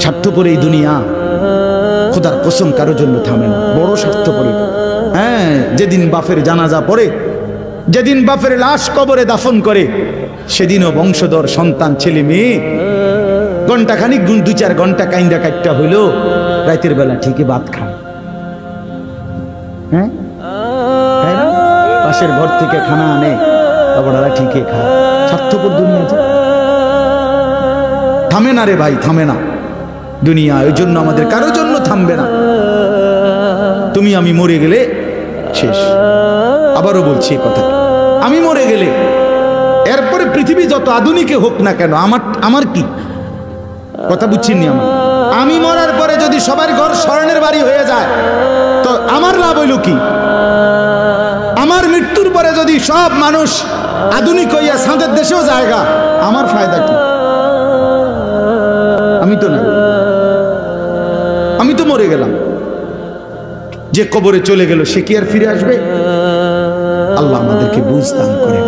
স্বার্থপর এই দুনিয়া খোদার কসম কারোর জন্য থামে না, বড় স্বার্থপর। হ্যাঁ, যেদিন বাপের জানাজা পড়ে, যেদিন বাপের লাশ কবরে দাফন করে, সেদিনও বংশধর সন্তান ছেলে মেয়ে ঘন্টাখানিক 2-4 ঘন্টা কাইন্দা কাটটা হইলো, রাতের বেলা ঠিকই ভাত খায়। হ্যাঁ, পাশের ঘর থেকে খানা আনে, ওরা ঠিকই খায়। স্বার্থপর দুনিয়া থামে না রে ভাই, থামে না দুনিয়া। ওই জন্য আমাদের কারোর জন্য থামবে না। তুমি আমি মরে গেলে শেষ। আবারও বলছি এই কথা, আমি মরে গেলে এরপরে পৃথিবী যত আধুনিকে হোক না কেন, আমার কি কথা বুঝছেন? আমি মরার পরে যদি সবার ঘর স্বর্ণের বাড়ি হয়ে যায় তো আমার লাভ হইল কি? আমার মৃত্যুর পরে যদি সব মানুষ আধুনিক হইয়া সাঁদের দেশেও জায়গা, আমার ফায়দা কি? আমি তো না, আমি তো মরে গেলাম। যে কবরে চলে গেল সে কি আর ফিরে আসবে? আল্লাহ আমাদেরকে বুঝ দান করেন।